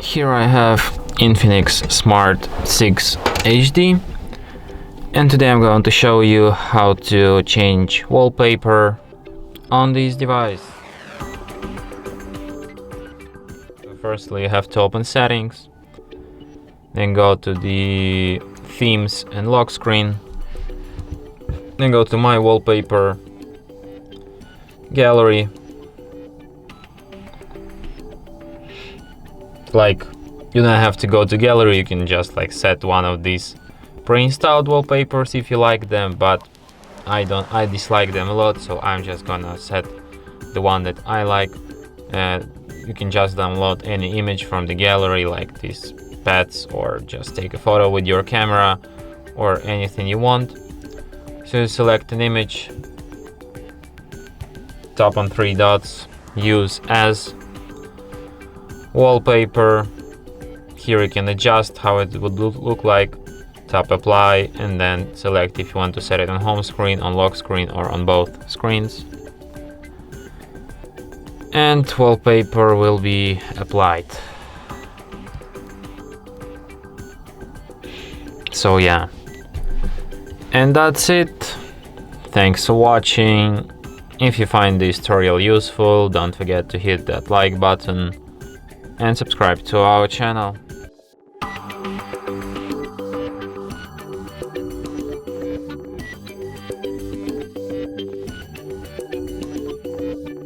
Here I have Infinix Smart 6 HD, and today I'm going to show you how to change wallpaper on this device. Firstly, you have to open settings, then go to the themes and lock screen, then go to my wallpaper, gallery. Like, you don't have to go to gallery, you can just set one of these pre-installed wallpapers if you like them, but I dislike them a lot, so I'm just gonna set the one that I like. You can just download any image from the gallery, like these pets, or just take a photo with your camera or anything you want. So you select an image, tap on three dots, use as wallpaper. Here you can adjust how it would look like, tap apply, and then select if you want to set it on home screen, on lock screen, or on both screens. And wallpaper will be applied. So yeah, and that's it. Thanks for watching. If you find this tutorial useful, don't forget to hit that like button and subscribe to our channel.